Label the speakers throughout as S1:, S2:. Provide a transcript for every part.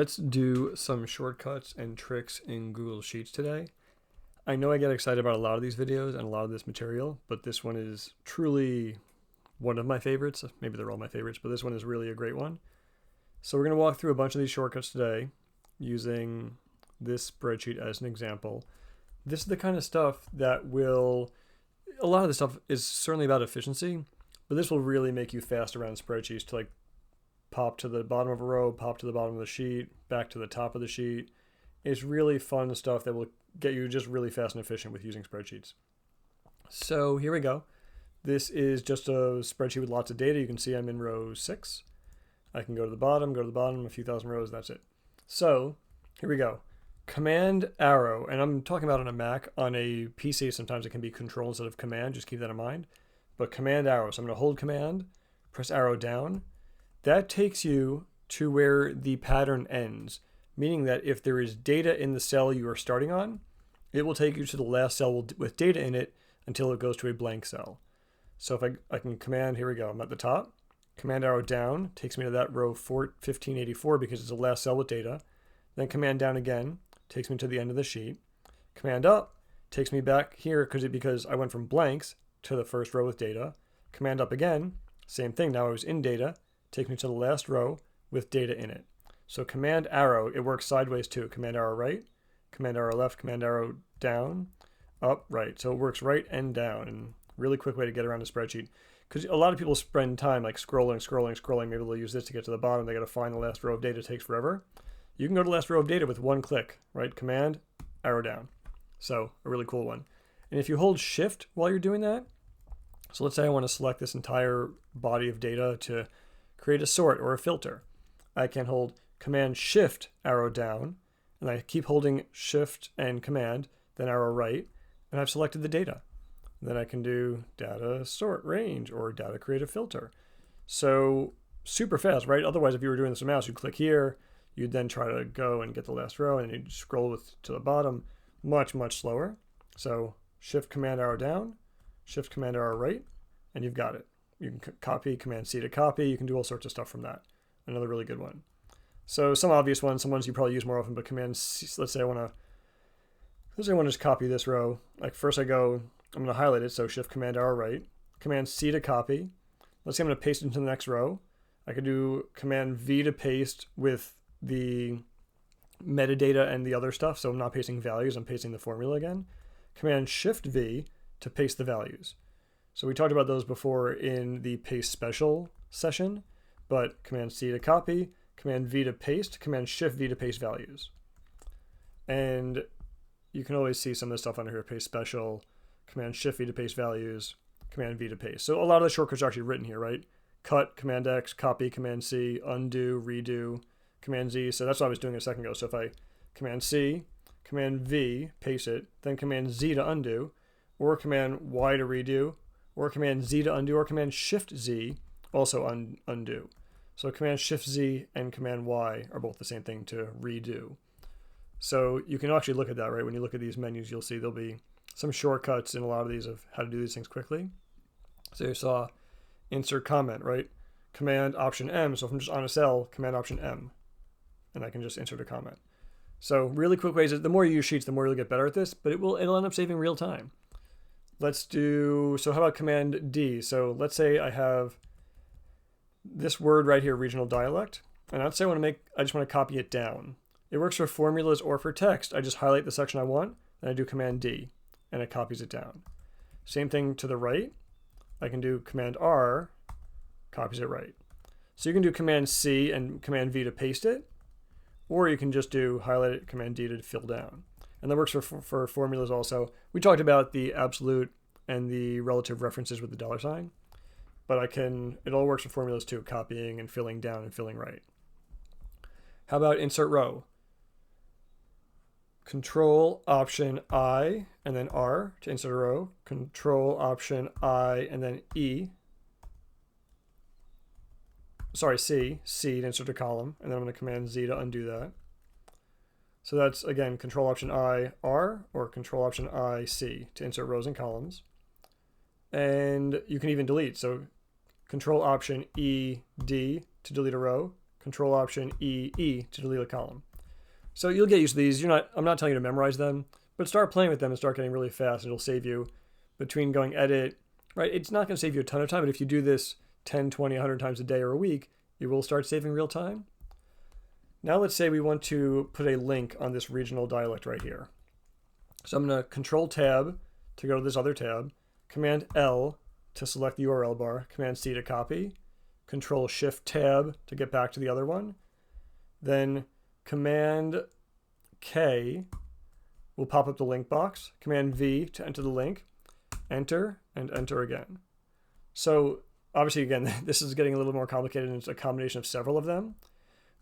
S1: Let's do some shortcuts and tricks in Google Sheets today. I know I get excited about a lot of these videos and a lot of this material, but this one is truly one of my favorites. Maybe they're all my favorites, but this one is really a great one. So we're going to walk through a bunch of these shortcuts today using this spreadsheet as an example. This is the kind of stuff that will, a lot of this stuff is certainly about efficiency, but this will really make you fast around spreadsheets to like pop to the bottom of a row, pop to the bottom of the sheet, back to the top of the sheet. It's really fun stuff that will get you just really fast and efficient with using spreadsheets. So here we go. This is just a spreadsheet with lots of data. You can see I'm in row 6. I can go to the bottom, a few thousand rows, that's it. So here we go. Command arrow, and I'm talking about on a Mac. On a PC, sometimes it can be control instead of command, just keep that in mind. But command arrow, so I'm going to hold command, press arrow down. That takes you to where the pattern ends, meaning that if there is data in the cell you are starting on, it will take you to the last cell with data in it until it goes to a blank cell. So if I can command, here we go, I'm at the top, command arrow down takes me to that row 1584 because it's the last cell with data. Then command down again takes me to the end of the sheet. Command up takes me back here because I went from blanks to the first row with data. Command up again, same thing, now I was in data, takes me to the last row with data in it. So command arrow, it works sideways too. Command arrow right, command arrow left, command arrow down, up, right. So it works right and down, and really quick way to get around a spreadsheet. Because a lot of people spend time like scrolling. Maybe they'll use this to get to the bottom. They got to find the last row of data. It takes forever. You can go to the last row of data with one click, right? Command, arrow down. So a really cool one. And if you hold shift while you're doing that, so let's say I want to select this entire body of data to create a sort or a filter. I can hold command shift arrow down, and I keep holding shift and command, then arrow right, and I've selected the data. Then I can do data sort range or data create a filter. So super fast, right? Otherwise, if you were doing this with mouse, you'd click here, you'd then try to go and get the last row, and you'd scroll to the bottom, much slower. So shift command arrow down, shift command arrow right, and you've got it. You can copy, command C to copy. You can do all sorts of stuff from that. Another really good one. So some obvious ones, some ones you probably use more often, but command C, let's say I want to just copy this row. Like first I'm going to highlight it, so shift command arrow right, command C to copy. Let's say I'm going to paste it into the next row. I could do command V to paste with the metadata and the other stuff. So I'm not pasting values, I'm pasting the formula again. Command shift V to paste the values. So we talked about those before in the paste special session, but command C to copy, command V to paste, command shift V to paste values. And you can always see some of the stuff under here, paste special, command shift V to paste values, command V to paste. So a lot of the shortcuts are actually written here, right? Cut, command X, copy, command C, undo, redo, command Z. So that's what I was doing a second ago. So if I command C, command V, paste it, then command Z to undo, or command Y to redo, or command Z to undo, or command shift Z also undo. So command shift Z and command Y are both the same thing to redo. So you can actually look at that, right? When you look at these menus, you'll see there'll be some shortcuts in a lot of these of how to do these things quickly. So you saw insert comment, right? Command option M. So if I'm just on a cell, command option M, and I can just insert a comment. So really quick ways, the more you use Sheets, the more you'll get better at this, but it'll end up saving real time. Let's do, so how about command D? So let's say I have this word right here, regional dialect, and I'd say I just want to copy it down. It works for formulas or for text. I just highlight the section I want, then I do command D, and it copies it down. Same thing to the right. I can do command R, copies it right. So you can do command C and command V to paste it, or you can just do highlight it, command D to fill down. And that works for formulas also. We talked about the absolute and the relative references with the $, but it all works for formulas too, copying and filling down and filling right. How about insert row? Control Option I and then R to insert a row. Control Option I and then C to insert a column, and then I'm going to command Z to undo that. So that's, again, Control Option I, R, or Control Option I, C to insert rows and columns. And you can even delete. So Control Option E, D to delete a row, Control Option E to delete a column. So you'll get used to these. I'm not telling you to memorize them, but start playing with them and start getting really fast. It'll save you between going edit, right? It's not going to save you a ton of time, but if you do this 10, 20, 100 times a day or a week, you will start saving real time. Now let's say we want to put a link on this regional dialect right here. So I'm going to Control Tab to go to this other tab, Command L to select the URL bar, Command C to copy, Control Shift Tab to get back to the other one, then Command K will pop up the link box, Command V to enter the link, enter, and enter again. So obviously, again, this is getting a little more complicated and it's a combination of several of them,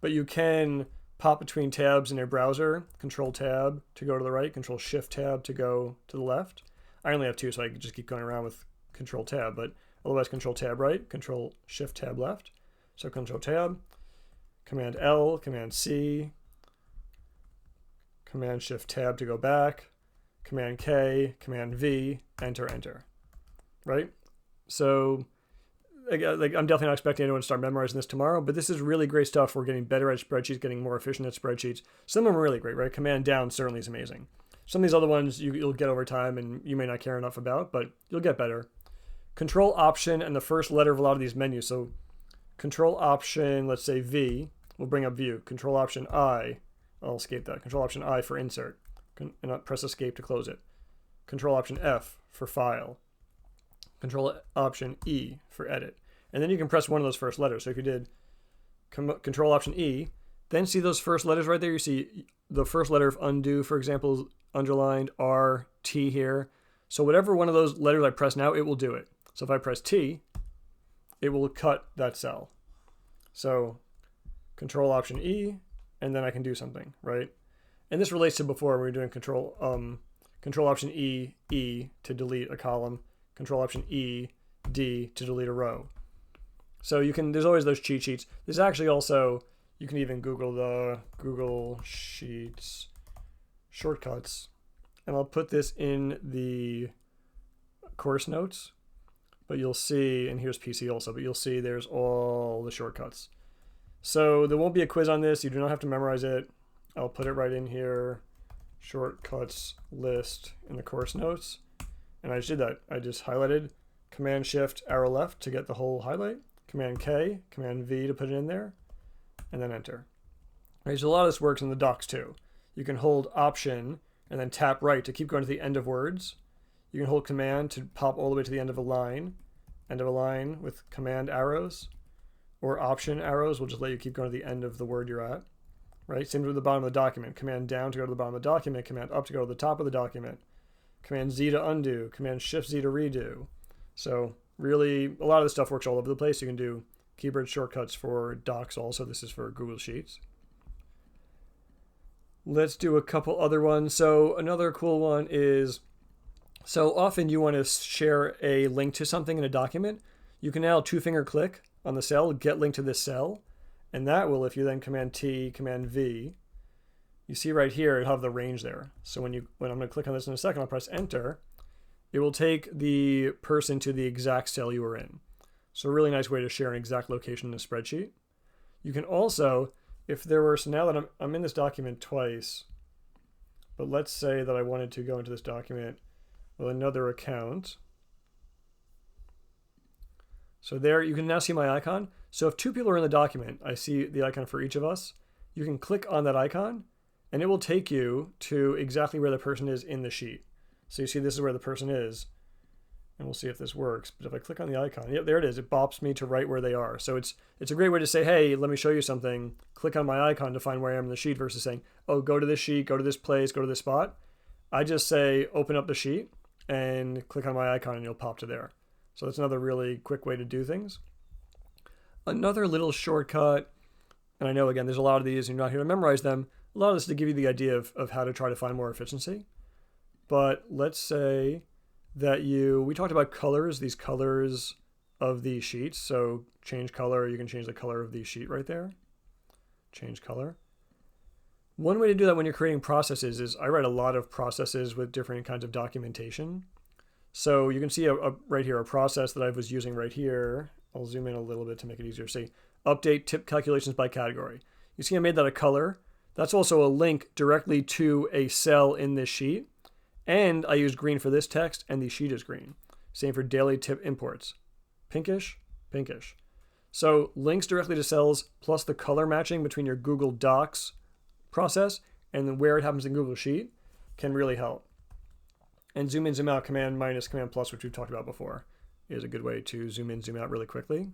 S1: but you can pop between tabs in your browser, Control Tab to go to the right, Control Shift Tab to go to the left. I only have two, so I can just keep going around with Control Tab, but otherwise Control Tab right, Control Shift Tab left. So Control Tab, Command L, Command C, Command Shift Tab to go back, Command K, Command V, enter, enter, right? So I'm definitely not expecting anyone to start memorizing this tomorrow, but this is really great stuff for getting better at spreadsheets, getting more efficient at spreadsheets. Some of them are really great, right? Command down certainly is amazing. Some of these other ones you'll get over time and you may not care enough about, but you'll get better. Control Option and the first letter of a lot of these menus. So Control Option, let's say V, will bring up View. Control Option I, I'll escape that. Control Option I for Insert, and I'll press Escape to close it. Control Option F for File. Control Option E for Edit. And then you can press one of those first letters. So if you did Control Option E, then see those first letters right there. You see the first letter of undo, for example, is underlined, R, T here. So whatever one of those letters I press now, it will do it. So if I press T, it will cut that cell. So Control Option E, and then I can do something, right? And this relates to before we were doing Control Option E to delete a column, Control Option E, D to delete a row. So there's always those cheat sheets. There's actually also, you can even Google the Google Sheets shortcuts. And I'll put this in the course notes, but you'll see, and here's PC also, but you'll see there's all the shortcuts. So there won't be a quiz on this. You do not have to memorize it. I'll put it right in here, shortcuts list in the course notes. And I just did that. I just highlighted Command Shift Arrow left to get the whole highlight, Command K, Command V to put it in there, and then enter. Right, so a lot of this works in the docs too. You can hold Option and then tap right to keep going to the end of words. You can hold Command to pop all the way to the end of a line with Command arrows, or Option arrows will just let you keep going to the end of the word you're at. Right, same with the bottom of the document. Command down to go to the bottom of the document, Command up to go to the top of the document, Command Z to undo, Command Shift Z to redo. So really, a lot of this stuff works all over the place. You can do keyboard shortcuts for docs also. This is for Google Sheets. Let's do a couple other ones. So another cool one is, so often you want to share a link to something in a document. You can now two-finger click on the cell, get link to this cell, and that will, if you then Command T, Command V, you see right here, it'll have the range there. So when I'm going to click on this in a second, I'll press Enter. It will take the person to the exact cell you were in. So a really nice way to share an exact location in a spreadsheet. You can also, if there were, so now that I'm in this document twice, but let's say that I wanted to go into this document with another account. So there, you can now see my icon. So if two people are in the document, I see the icon for each of us. You can click on that icon, and it will take you to exactly where the person is in the sheet. So you see this is where the person is, and we'll see if this works. But if I click on the icon, yep, there it is. It bops me to right where they are. So it's a great way to say, hey, let me show you something. Click on my icon to find where I am in the sheet versus saying, oh, go to this sheet, go to this place, go to this spot. I just say, open up the sheet and click on my icon and you'll pop to there. So that's another really quick way to do things. Another little shortcut, and I know, again, there's a lot of these and you're not here to memorize them. A lot of this is to give you the idea of how to try to find more efficiency. But let's say that we talked about colors, these colors of these sheets. So change color, you can change the color of the sheet right there. Change color. One way to do that when you're creating processes is I write a lot of processes with different kinds of documentation. So you can see right here, a process that I was using right here. I'll zoom in a little bit to make it easier to see. update tip calculations by category. You see I made that a color. That's also a link directly to a cell in this sheet. And I used green for this text, and the sheet is green. Same for daily tip imports. Pinkish, pinkish. So links directly to cells plus the color matching between your Google Docs process and then where it happens in Google Sheet can really help. And zoom in, zoom out, command minus, command plus, which we've talked about before, is a good way to zoom in, zoom out really quickly.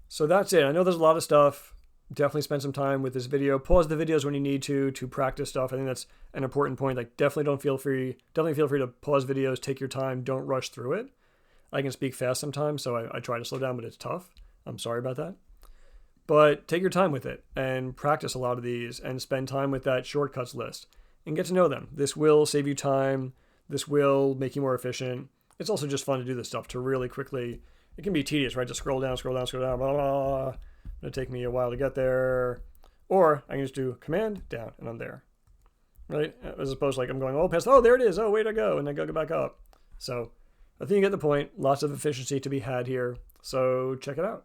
S1: So that's it. I know there's a lot of stuff. Definitely spend some time with this video. Pause the videos when you need to practice stuff. I think that's an important point. Like definitely feel free to pause videos, take your time, don't rush through it. I can speak fast sometimes, so I try to slow down, but it's tough. I'm sorry about that. But take your time with it and practice a lot of these and spend time with that shortcuts list and get to know them. This will save you time. This will make you more efficient. It's also just fun to do this stuff to really quickly. It can be tedious, right? To scroll down, blah, blah, blah. It'll take me a while to get there. Or I can just do command down and I'm there, right? As opposed to like I'm going, there it is. Oh, way to go. And then go back up. So I think you get the point. Lots of efficiency to be had here. So check it out.